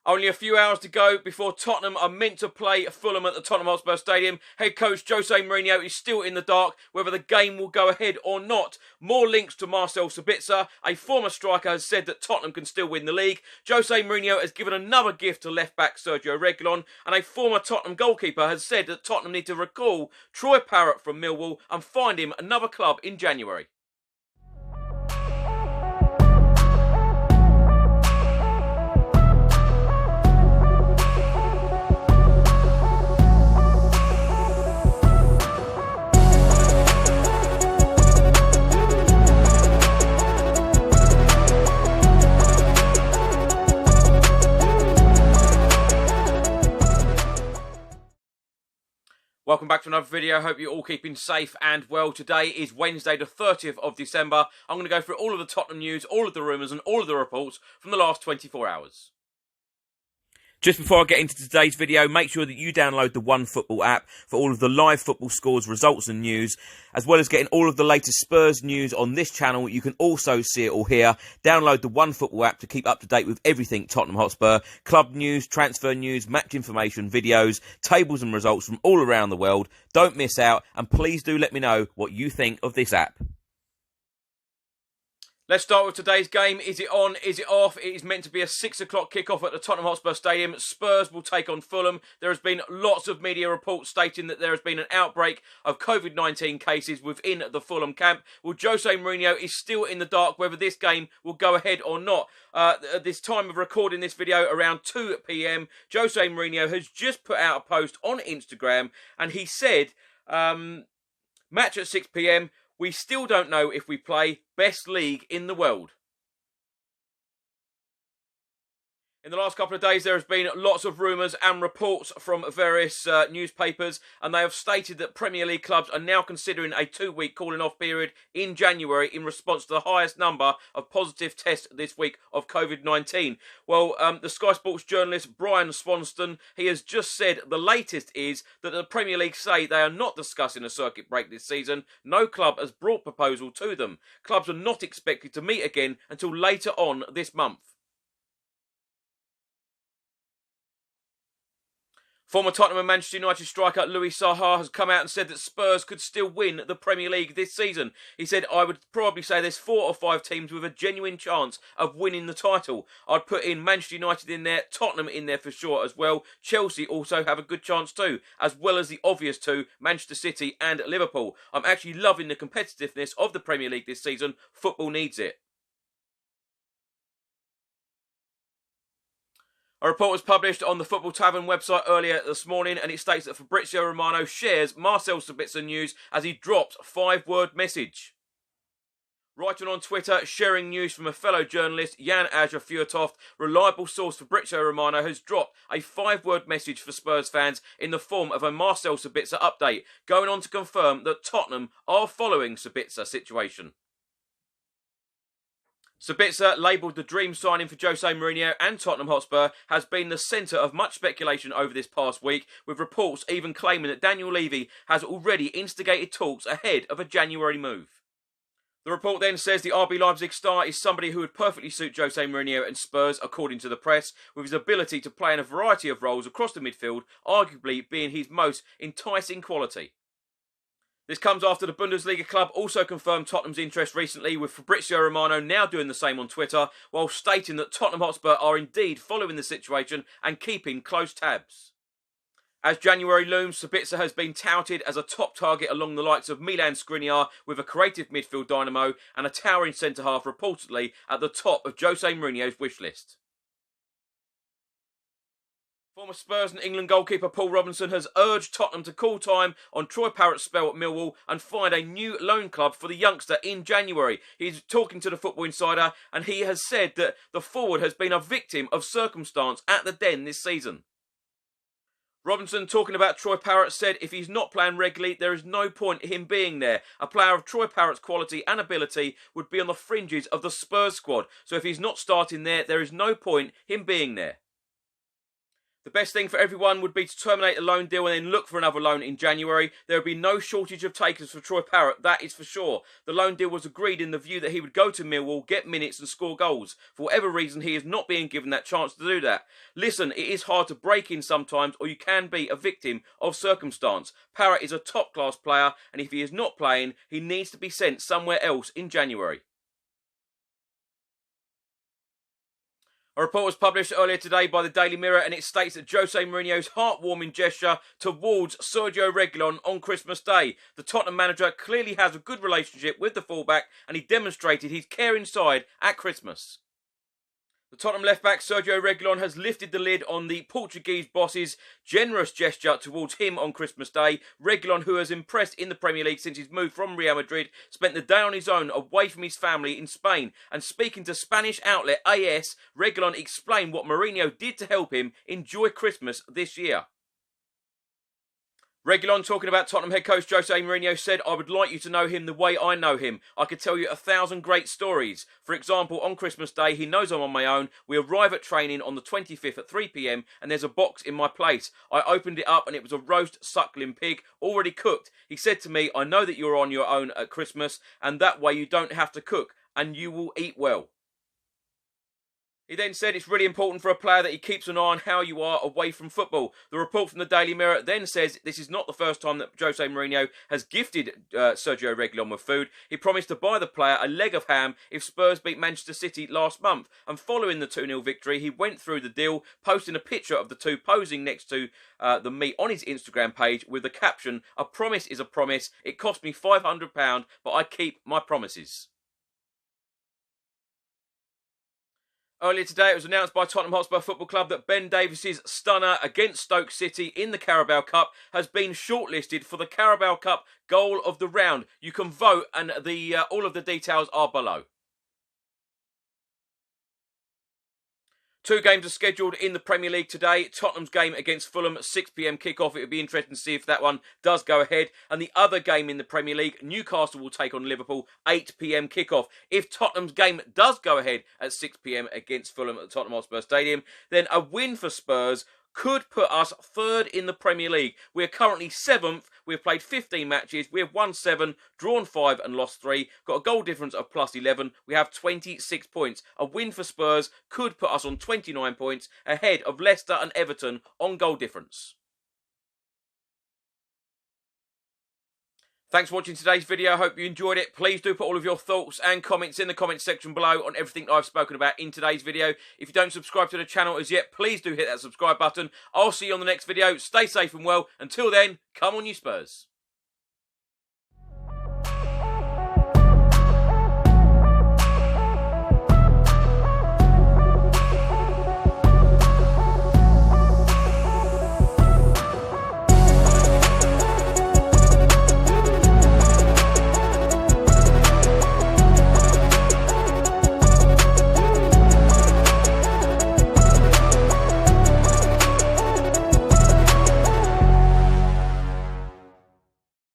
Only a few hours to go before Tottenham are meant to play Fulham at the Tottenham Hotspur Stadium. Head coach Jose Mourinho is still in the dark whether the game will go ahead or not. More links to Marcel Sabitzer. A former striker has said that Tottenham can still win the league. Jose Mourinho has given another gift to left-back Sergio Reguilón. And a former Tottenham goalkeeper has said that Tottenham need to recall Troy Parrott from Millwall and find him another club in January. Welcome back to another video. Hope you're all keeping safe and well. Today is Wednesday the 30th of December. I'm going to go through all of the Tottenham news, all of the rumours and all of the reports from the last 24 hours. Just before I get into today's video, make sure that you download the OneFootball app for all of the live football scores, results and news, as well as getting all of the latest Spurs news on this channel. You can also see it all here. Download the OneFootball app to keep up to date with everything Tottenham Hotspur, club news, transfer news, match information, videos, tables and results from all around the world. Don't miss out, and please do let me know what you think of this app. Let's start with today's game. Is it on? Is it off? It is meant to be a 6 o'clock kickoff at the Tottenham Hotspur Stadium. Spurs will take on Fulham. There has been lots of media reports stating that there has been an outbreak of COVID-19 cases within the Fulham camp. Well, Jose Mourinho is still in the dark whether this game will go ahead or not. At this time of recording this video, around 2 p.m, Jose Mourinho has just put out a post on Instagram, and he said, match at 6 p.m, we still don't know if we play. Best league in the world. In the last couple of days, there has been lots of rumours and reports from various newspapers, and they have stated that Premier League clubs are now considering a 2-week calling-off period in January in response to the highest number of positive tests this week of COVID-19. Well, the Sky Sports journalist Brian Swanston, he has just said the latest is that the Premier League say they are not discussing a circuit break this season. No club has brought proposal to them. Clubs are not expected to meet again until later on this month. Former Tottenham and Manchester United striker Louis Saha has come out and said that Spurs could still win the Premier League this season. He said, I would probably say there's 4 or 5 teams with a genuine chance of winning the title. I'd put in Manchester United in there, Tottenham in there for sure as well. Chelsea also have a good chance too, as well as the obvious 2, Manchester City and Liverpool. I'm actually loving the competitiveness of the Premier League this season. Football needs it. A report was published on the Football Tavern website earlier this morning, and it states that Fabrizio Romano shares Marcel Sabitzer news as he drops 5-word message. Writing on Twitter, sharing news from a fellow journalist, Jan Aja Fjortoft, reliable source Fabrizio Romano has dropped a 5-word message for Spurs fans in the form of a Marcel Sabitzer update, going on to confirm that Tottenham are following Sabitzer situation. Sabitzer, labelled the dream signing for Jose Mourinho and Tottenham Hotspur, has been the centre of much speculation over this past week, with reports even claiming that Daniel Levy has already instigated talks ahead of a January move. The report then says the RB Leipzig star is somebody who would perfectly suit Jose Mourinho and Spurs, according to the press, with his ability to play in a variety of roles across the midfield, arguably being his most enticing quality. This comes after the Bundesliga club also confirmed Tottenham's interest recently, with Fabrizio Romano now doing the same on Twitter, while stating that Tottenham Hotspur are indeed following the situation and keeping close tabs. As January looms, Sabitzer has been touted as a top target along the likes of Milan Skriniar, with a creative midfield dynamo and a towering centre-half reportedly at the top of Jose Mourinho's wish list. Former Spurs and England goalkeeper Paul Robinson has urged Tottenham to call time on Troy Parrott's spell at Millwall and find a new loan club for the youngster in January. He's talking to the Football Insider, and he has said that the forward has been a victim of circumstance at the Den this season. Robinson, talking about Troy Parrott, said if he's not playing regularly, there is no point in him being there. A player of Troy Parrott's quality and ability would be on the fringes of the Spurs squad, so if he's not starting there, there is no point in him being there. The best thing for everyone would be to terminate the loan deal and then look for another loan in January. There would be no shortage of takers for Troy Parrott, that is for sure. The loan deal was agreed in the view that he would go to Millwall, get minutes and score goals. For whatever reason, he is not being given that chance to do that. Listen, it is hard to break in sometimes, or you can be a victim of circumstance. Parrott is a top-class player, and if he is not playing, he needs to be sent somewhere else in January. A report was published earlier today by the Daily Mirror and it states that Jose Mourinho's heartwarming gesture towards Sergio Reguilón on Christmas Day. The Tottenham manager clearly has a good relationship with the fullback and he demonstrated his caring side at Christmas. The Tottenham left-back Sergio Reguilón has lifted the lid on the Portuguese boss's generous gesture towards him on Christmas Day. Reguilón, who has impressed in the Premier League since his move from Real Madrid, spent the day on his own away from his family in Spain. And speaking to Spanish outlet AS, Reguilón explained what Mourinho did to help him enjoy Christmas this year. Reguilón, talking about Tottenham head coach Jose Mourinho, said, "I would like you to know him the way I know him. I could tell you 1,000 great stories. For example, on Christmas Day, he knows I'm on my own. We arrive at training on the 25th at 3 p.m. and there's a box in my place. I opened it up and it was a roast suckling pig, already cooked. He said to me, I know that you're on your own at Christmas and that way you don't have to cook and you will eat well." He then said it's really important for a player that he keeps an eye on how you are away from football. The report from the Daily Mirror then says this is not the first time that Jose Mourinho has gifted Sergio Reguilón with food. He promised to buy the player a leg of ham if Spurs beat Manchester City last month. And following the 2-0 victory, he went through the deal, posting a picture of the two posing next to the meat on his Instagram page with the caption, "A promise is a promise. It cost me £500, but I keep my promises." Earlier today, it was announced by Tottenham Hotspur Football Club that Ben Davies' stunner against Stoke City in the Carabao Cup has been shortlisted for the Carabao Cup Goal of the Round. You can vote and all of the details are below. Two games are scheduled in the Premier League today. Tottenham's game against Fulham at 6 p.m. kickoff. It would be interesting to see if that one does go ahead. And the other game in the Premier League, Newcastle will take on Liverpool, 8 p.m. kickoff. If Tottenham's game does go ahead at 6 p.m. against Fulham at the Tottenham Hotspur Stadium, then a win for Spurs could put us third in the Premier League. We are currently 7th. We've played 15 matches. We have won 7, drawn 5 and lost 3. Got a goal difference of plus 11. We have 26 points. A win for Spurs could put us on 29 points, ahead of Leicester and Everton on goal difference. Thanks for watching today's video. I hope you enjoyed it. Please do put all of your thoughts and comments in the comments section below on everything that I've spoken about in today's video. If you don't subscribe to the channel as yet, please do hit that subscribe button. I'll see you on the next video. Stay safe and well. Until then, come on you Spurs.